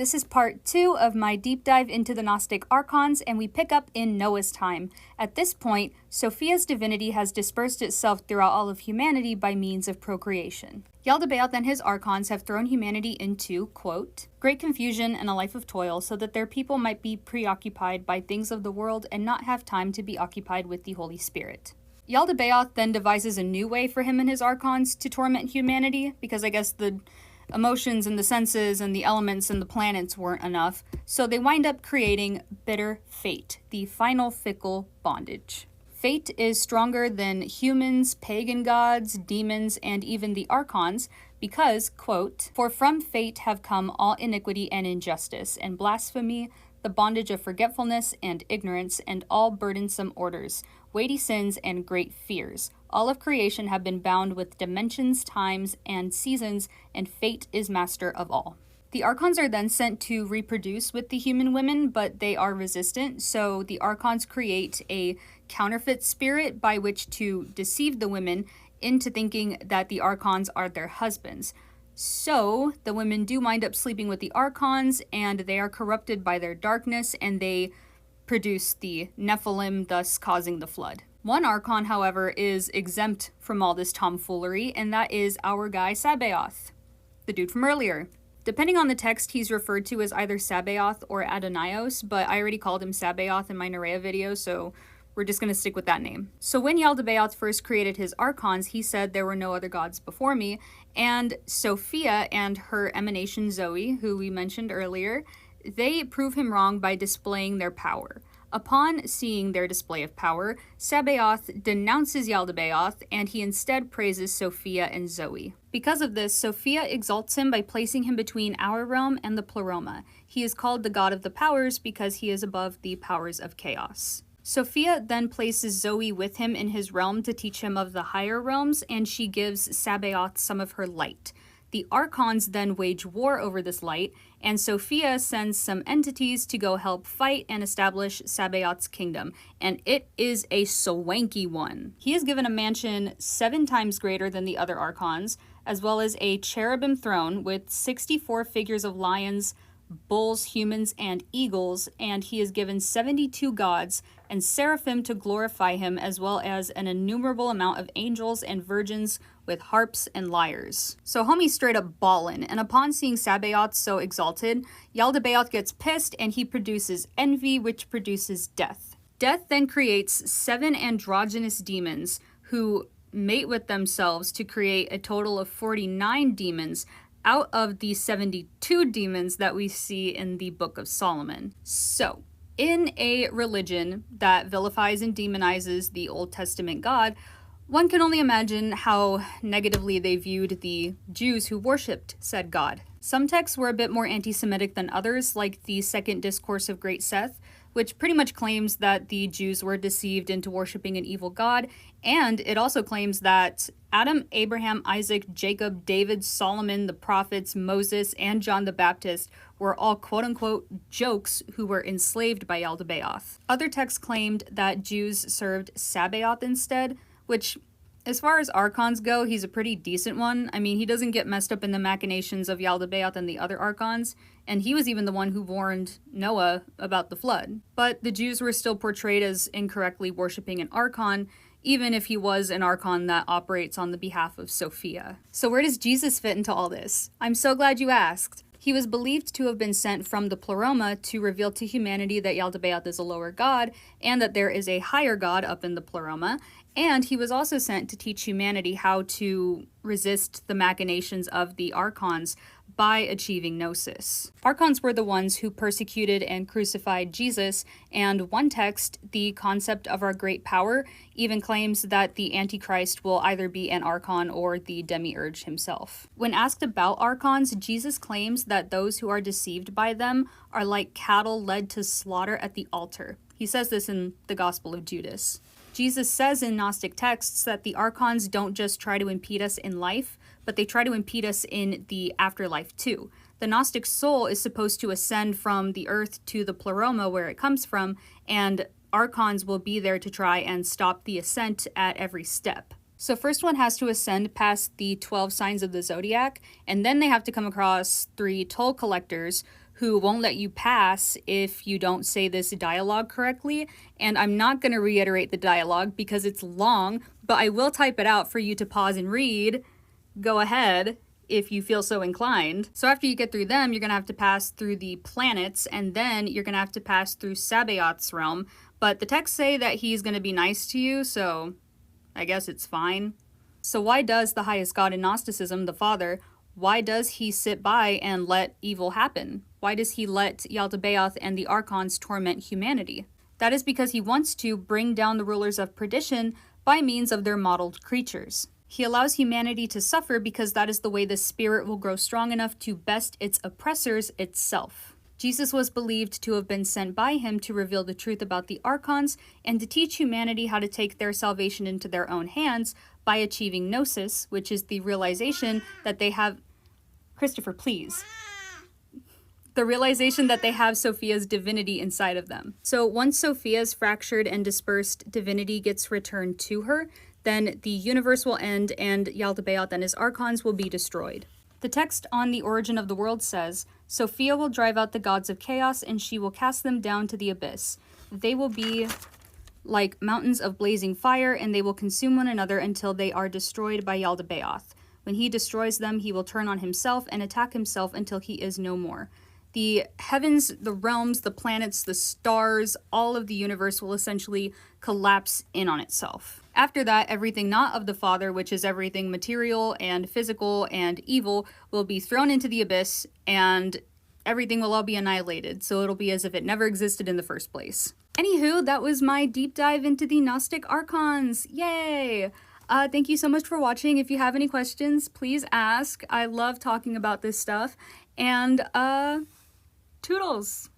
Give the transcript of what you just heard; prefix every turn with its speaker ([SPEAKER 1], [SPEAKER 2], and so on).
[SPEAKER 1] This is part 2 of my deep dive into the Gnostic archons, and we pick up in Noah's time. At this point, Sophia's divinity has dispersed itself throughout all of humanity by means of procreation. Yaldabaoth and his archons have thrown humanity into, quote, great confusion and a life of toil, so that their people might be preoccupied by things of the world and not have time to be occupied with the Holy Spirit. Yaldabaoth then devises a new way for him and his archons to torment humanity, because I guess the emotions and the senses and the elements and the planets weren't enough, so they wind up creating bitter fate, the final fickle bondage. Fate is stronger than humans, pagan gods, demons, and even the archons, because, quote, for from fate have come all iniquity and injustice, and blasphemy, the bondage of forgetfulness and ignorance, and all burdensome orders, weighty sins and great fears. All of creation have been bound with dimensions, times, and seasons, and fate is master of all. The archons are then sent to reproduce with the human women, but they are resistant, so the archons create a counterfeit spirit by which to deceive the women into thinking that the archons are their husbands. So the women do wind up sleeping with the archons, and they are corrupted by their darkness, and they produce the Nephilim, thus causing the flood. One archon, however, is exempt from all this tomfoolery, and that is our guy Sabaoth, the dude from earlier. Depending on the text, he's referred to as either Sabaoth or Adonaios, but I already called him Sabaoth in my Nerea video, so we're just going to stick with that name. So when Yaldabaoth first created his archons, he said there were no other gods before me, and Sophia and her emanation Zoe, who we mentioned earlier, they prove him wrong by displaying their power. Upon seeing their display of power, Sabaoth denounces Yaldabaoth, and he instead praises Sophia and Zoe. Because of this, Sophia exalts him by placing him between our realm and the Pleroma. He is called the god of the powers because he is above the powers of chaos. Sophia then places Zoe with him in his realm to teach him of the higher realms, and she gives Sabaoth some of her light. The archons then wage war over this light, and Sophia sends some entities to go help fight and establish Sabaoth's kingdom, and it is a swanky one. He is given a mansion 7 times greater than the other archons, as well as a cherubim throne with 64 figures of lions, bulls, humans, and eagles, and he is given 72 gods and seraphim to glorify him, as well as an innumerable amount of angels and virgins with harps and lyres. So homie's straight up ballin', and upon seeing Sabaoth so exalted, Yaldabaoth gets pissed and he produces envy, which produces death. Death then creates 7 androgynous demons who mate with themselves to create a total of 49 demons out of the 72 demons that we see in the Book of Solomon. So, in a religion that vilifies and demonizes the Old Testament God, one can only imagine how negatively they viewed the Jews who worshipped said God. Some texts were a bit more anti-Semitic than others, like the Second Discourse of Great Seth, which pretty much claims that the Jews were deceived into worshiping an evil god, and it also claims that Adam, Abraham, Isaac, Jacob, David, Solomon, the prophets, Moses, and John the Baptist were all quote-unquote jokes who were enslaved by Yaldabaoth. Other texts claimed that Jews served Sabaoth instead, which, as far as archons go, he's a pretty decent one. I mean, he doesn't get messed up in the machinations of Yaldabaoth and the other archons, and he was even the one who warned Noah about the flood. But the Jews were still portrayed as incorrectly worshipping an archon, even if he was an archon that operates on the behalf of Sophia. So where does Jesus fit into all this? I'm so glad you asked. He was believed to have been sent from the Pleroma to reveal to humanity that Yaldabaoth is a lower god, and that there is a higher god up in the Pleroma, and he was also sent to teach humanity how to resist the machinations of the archons by achieving gnosis. Archons were the ones who persecuted and crucified Jesus, and one text, the concept of our great power, even claims that the Antichrist will either be an archon or the demiurge himself. When asked about archons, Jesus claims that those who are deceived by them are like cattle led to slaughter at the altar. He says this in the Gospel of Judas. Jesus says in Gnostic texts that the archons don't just try to impede us in life, but they try to impede us in the afterlife too. The Gnostic soul is supposed to ascend from the earth to the Pleroma where it comes from, and archons will be there to try and stop the ascent at every step. So first one has to ascend past the 12 signs of the zodiac, and then they have to come across 3 toll collectors who won't let you pass if you don't say this dialogue correctly. And I'm not going to reiterate the dialogue because it's long, but I will type it out for you to pause and read. Go ahead if you feel so inclined. So after you get through them, you're going to have to pass through the planets, and then you're going to have to pass through Sabaoth's realm. But the texts say that he's going to be nice to you, so I guess it's fine. So why does the highest god in Gnosticism, the Father, why does he sit by and let evil happen? Why does he let Yaldabaoth and the Archons torment humanity? That is because he wants to bring down the rulers of perdition by means of their modeled creatures. He allows humanity to suffer because that is the way the spirit will grow strong enough to best its oppressors itself. Jesus was believed to have been sent by him to reveal the truth about the Archons and to teach humanity how to take their salvation into their own hands by achieving Gnosis, which is the realization that they have... Christopher, please. The realization that they have Sophia's divinity inside of them. So once Sophia's fractured and dispersed divinity gets returned to her, then the universe will end and Yaldabaoth and his Archons will be destroyed. The text on the origin of the world says, Sophia will drive out the gods of chaos and she will cast them down to the abyss. They will be like mountains of blazing fire and they will consume one another until they are destroyed by Yaldabaoth. When he destroys them, he will turn on himself and attack himself until he is no more. The heavens, the realms, the planets, the stars, all of the universe will essentially collapse in on itself. After that, everything not of the Father, which is everything material and physical and evil, will be thrown into the abyss and everything will all be annihilated. So it'll be as if it never existed in the first place. Anywho, that was my deep dive into the Gnostic Archons. Yay! Thank you so much for watching. If you have any questions, please ask. I love talking about this stuff. And, toodles!